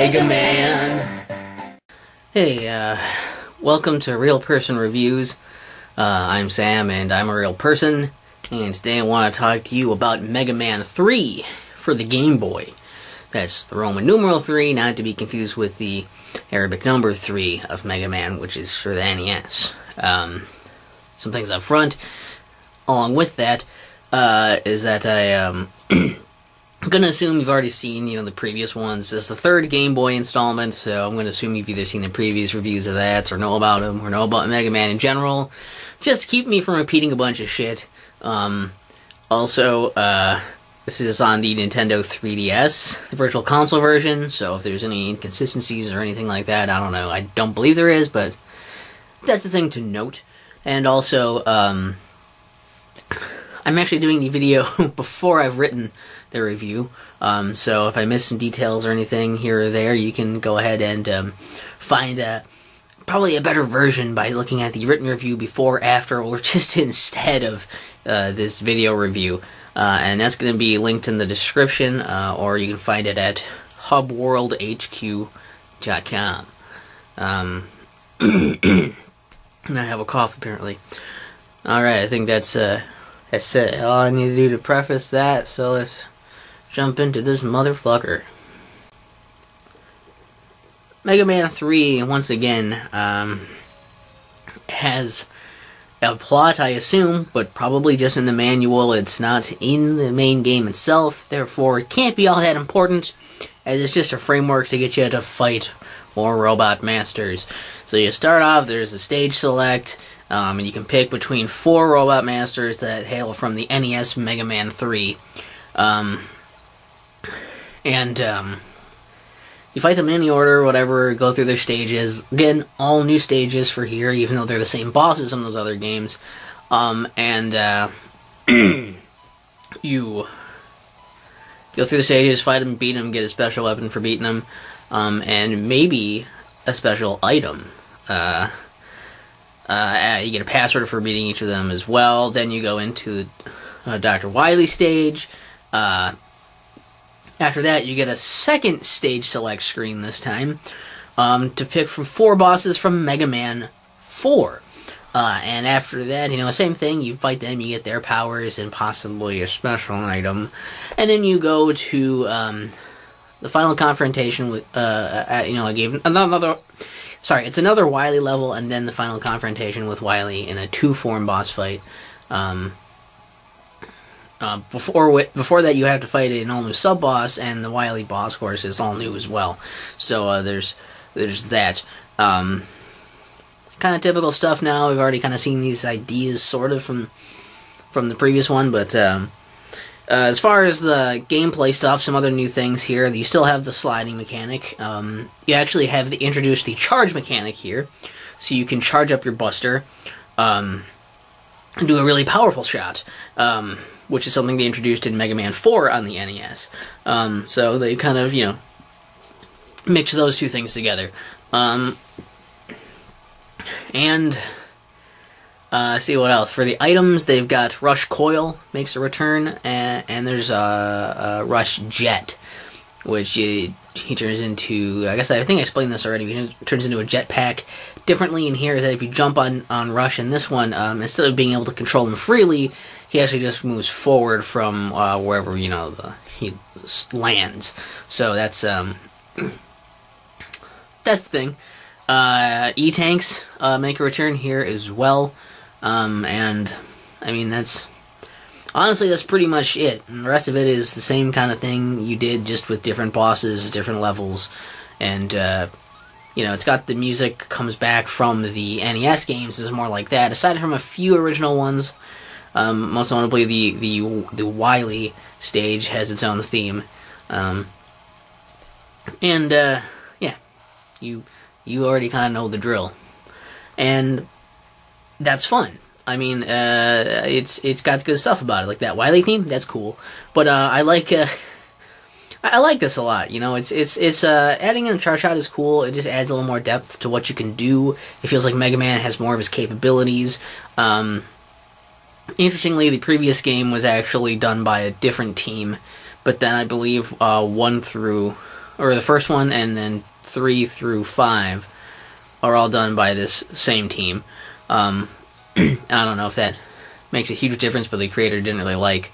Mega Man. Hey, welcome to Real Person Reviews. I'm Sam, and I'm a real person, and today I want to talk to you about Mega Man 3 for the Game Boy. That's the Roman numeral 3, not to be confused with the Arabic number 3 of Mega Man, which is for the NES. Some things up front, along with that, is that I'm gonna assume you've already seen, the previous ones. This is the third Game Boy installment, so I'm gonna assume you've either seen the previous reviews of that, or know about them, or know about Mega Man in general, just to keep me from repeating a bunch of shit. Also, this is on the Nintendo 3DS, the Virtual Console version, so if there's any inconsistencies or anything like that, I don't know. I don't believe there is, but that's a thing to note. And also, I'm actually doing the video before I've written the review, so if I miss some details or anything here or there, you can go ahead and find probably a better version by looking at the written review before, after, or just instead of this video review. And that's going to be linked in the description, or you can find it at hubworldhq.com. And I have a cough, apparently. Alright, I think that's it. All I need to do to preface that, so let's jump into this motherfucker. Mega Man 3, once again, has a plot, I assume, but probably just in the manual. It's not in the main game itself, therefore it can't be all that important, as it's just a framework to get you to fight more robot masters. So you start off, there's a stage select, and you can pick between 4 robot masters that hail from the NES Mega Man 3. You fight them in any order, whatever, go through their stages. Again, all new stages for here, even though they're the same bosses in those other games. You go through the stages, fight them, beat them, get a special weapon for beating them, and maybe a special item. You get a password for beating each of them as well. Then you go into Dr. Wily stage. After that, you get a second stage select screen this time to pick from 4 bosses from Mega Man 4. And after that, same thing. You fight them, you get their powers and possibly a special item. And then you go to the final confrontation with, I gave another... Sorry, it's another Wily level, and then the final confrontation with Wily in a 2-form boss fight. Before that, you have to fight an all-new sub-boss, and the Wily boss course is all new as well. So there's that. Kind of typical stuff now. We've already kind of seen these ideas sort of from the previous one, but as far as the gameplay stuff, some other new things here. You still have the sliding mechanic. You actually have introduced the charge mechanic here, so you can charge up your Buster and do a really powerful shot, which is something they introduced in Mega Man 4 on the NES. So they kind of, mix those two things together. See what else. For the items, they've got Rush Coil makes a return, and there's Rush Jet, which he turns into, I think I explained this already, he turns into a jetpack. Differently in here is that if you jump on Rush in this one, instead of being able to control him freely, he actually just moves forward from wherever, he lands. So that's the thing. E-Tanks make a return here as well. Honestly, that's pretty much it. And the rest of it is the same kind of thing you did, just with different bosses, different levels, and, it's got the music comes back from the NES games, is more like that, aside from a few original ones. Most notably, the Wily stage has its own theme. Yeah, you already kind of know the drill. And that's fun. It's got good stuff about it, like that Wily theme. That's cool. But I like this a lot. It's adding in a charge shot is cool. It just adds a little more depth to what you can do. It feels like Mega Man has more of his capabilities. Interestingly, the previous game was actually done by a different team, but then I believe 1 through or the first one, and then 3 through 5 are all done by this same team. I don't know if that makes a huge difference, but the creator didn't really like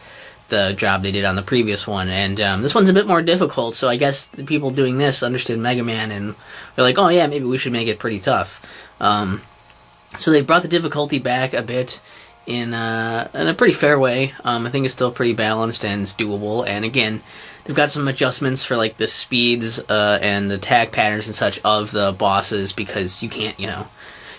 the job they did on the previous one, and this one's a bit more difficult, so I guess the people doing this understood Mega Man, and they're like, oh yeah, maybe we should make it pretty tough. So they brought the difficulty back a bit in a pretty fair way. I think it's still pretty balanced and it's doable, and again, they've got some adjustments for like the speeds and the attack patterns and such of the bosses, because you can't, you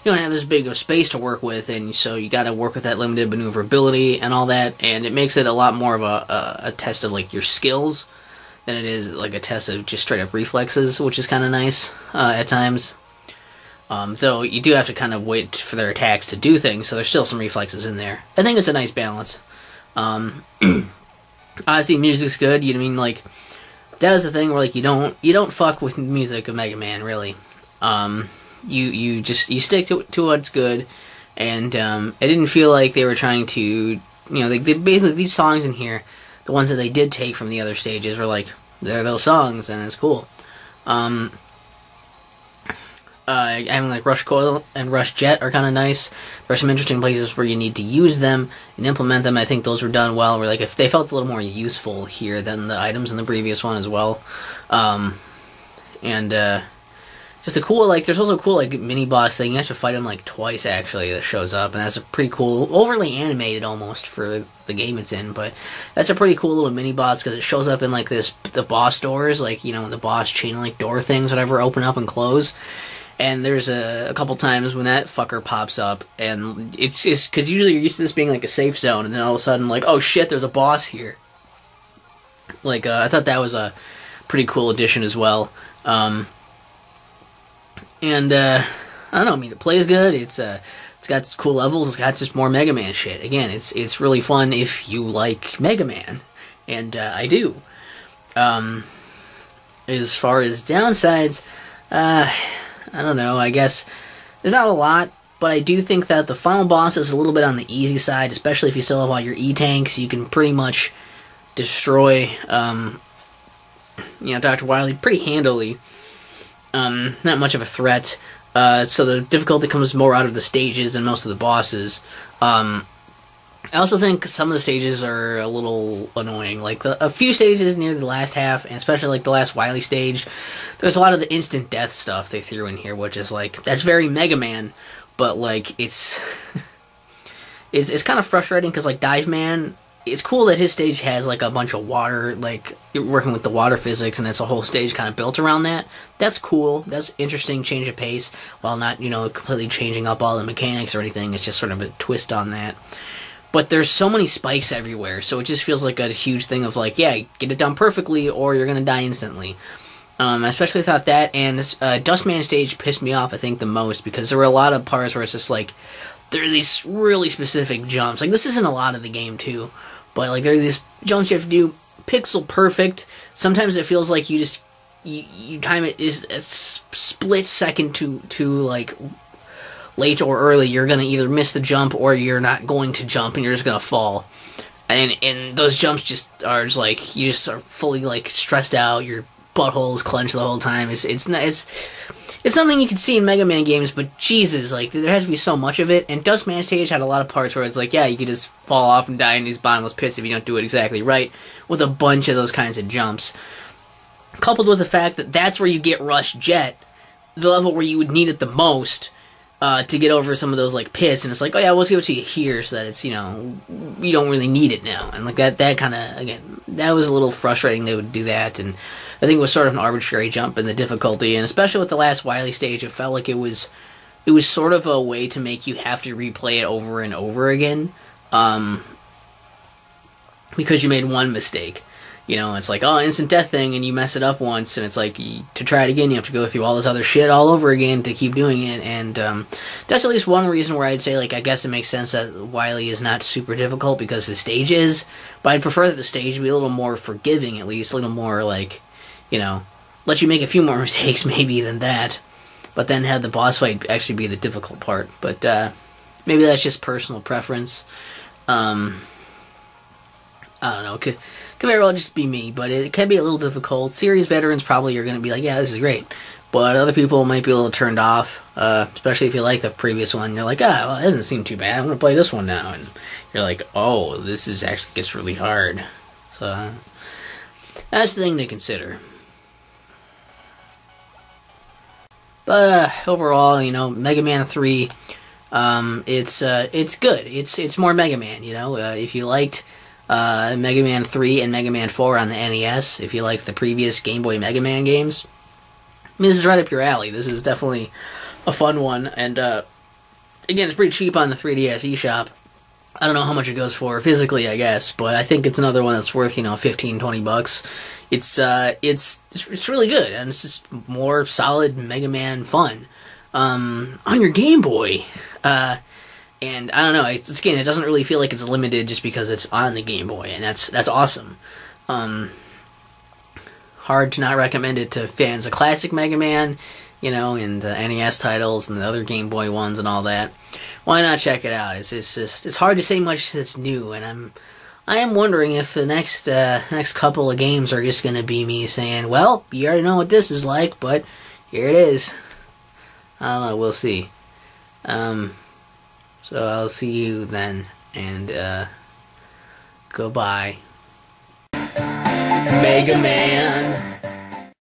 don't have as big of space to work with, and so you got to work with that limited maneuverability and all that, and it makes it a lot more of a test of like your skills than it is like a test of just straight up reflexes, which is kind of nice at times. Though you do have to kind of wait for their attacks to do things, so there's still some reflexes in there. I think it's a nice balance. Obviously, music's good. You know what I mean? Like, that was the thing where like you don't fuck with music of Mega Man, really. You stick to what's good, and it didn't feel like they were trying to, they basically, these songs in here, the ones that they did take from the other stages, were like, they're those songs, and it's cool. Having like Rush Coil and Rush Jet are kind of nice. There are some interesting places where you need to use them and implement them. I think those were done well, where like if they felt a little more useful here than the items in the previous one as well. Just a cool, like, there's also a cool, like, mini-boss thing. You have to fight him, like, twice, actually, that shows up. And that's a pretty cool, overly animated, almost, for the game it's in. But that's a pretty cool little mini-boss, because it shows up in, like, the boss doors. Like, the boss chain-link door things, whatever, open up and close. And there's a couple times when that fucker pops up. And it's because usually you're used to this being, like, a safe zone. And then all of a sudden, like, oh, shit, there's a boss here. Like, I thought that was a pretty cool addition as well. And, I don't know, I mean, it plays good, it's got cool levels, it's got just more Mega Man shit. Again, it's really fun if you like Mega Man, and, I do. As far as downsides, I don't know, I guess there's not a lot, but I do think that the final boss is a little bit on the easy side, especially if you still have all your E-tanks. You can pretty much destroy, Dr. Wily pretty handily. Not much of a threat, so the difficulty comes more out of the stages than most of the bosses. I also think some of the stages are a little annoying, like a few stages near the last half, and especially like the last Wily stage, there's a lot of the instant death stuff they threw in here, which is like, that's very Mega Man, but like, it's kind of frustrating, because like Dive Man, it's cool that his stage has, like, a bunch of water, like, you're working with the water physics, and it's a whole stage kind of built around that. That's cool. That's interesting change of pace, while not, completely changing up all the mechanics or anything. It's just sort of a twist on that. But there's so many spikes everywhere, so it just feels like a huge thing of, like, yeah, get it done perfectly, or you're gonna die instantly. I especially thought that, and Dustman stage pissed me off, I think, the most, because there were a lot of parts where it's just, like, there are these really specific jumps. Like, this isn't a lot of the game, too. But, like, there are these jumps you have to do pixel perfect. Sometimes it feels like you time it is a split second to like, late or early. You're going to either miss the jump or you're not going to jump and you're just going to fall. And those jumps just are just, like, you just are fully, like, stressed out. Your butthole is clenched the whole time. It's something you can see in Mega Man games, but Jesus, like, there has to be so much of it, and Dustman stage had a lot of parts where it's like, yeah, you could just fall off and die in these bottomless pits if you don't do it exactly right, with a bunch of those kinds of jumps. Coupled with the fact that that's where you get Rush Jet, the level where you would need it the most, to get over some of those, like, pits, and it's like, oh yeah, we'll give it to you here, so that it's, you don't really need it now, and, like, that kind of, again, that was a little frustrating they would do that, and I think it was sort of an arbitrary jump in the difficulty, and especially with the last Wily stage, it felt like it was sort of a way to make you have to replay it over and over again, because you made one mistake. It's like, oh, instant death thing, and you mess it up once, and it's like, to try it again, you have to go through all this other shit all over again to keep doing it, and that's at least one reason where I'd say, like, I guess it makes sense that Wily is not super difficult, because the stage is, but I'd prefer that the stage be a little more forgiving, at least, a little more, like, let you make a few more mistakes maybe than that, but then have the boss fight actually be the difficult part. But maybe that's just personal preference. I don't know. Kind Could very well just be me, but it can be a little difficult. Series veterans probably are going to be like, yeah, this is great. But other people might be a little turned off, especially if you like the previous one. You're like, well, it doesn't seem too bad. I'm going to play this one now. And you're like, oh, this is actually gets really hard. So, that's the thing to consider. But overall, Mega Man 3, it's good. It's more Mega Man, if you liked Mega Man 3 and Mega Man 4 on the NES, if you liked the previous Game Boy Mega Man games, I mean, this is right up your alley. This is definitely a fun one, and again, it's pretty cheap on the 3DS eShop. I don't know how much it goes for physically, I guess, but I think it's another one that's worth, 15, 20 bucks. It's really good, and it's just more solid Mega Man fun on your Game Boy. And I don't know, again, it doesn't really feel like it's limited just because it's on the Game Boy, and that's awesome. Hard to not recommend it to fans of classic Mega Man, and the NES titles and the other Game Boy ones and all that. Why not check it out? It's hard to say much that's new, and I am wondering if the next couple of games are just going to be me saying, well, you already know what this is like, but here it is. I don't know, we'll see. So I'll see you then, and goodbye. Mega Man.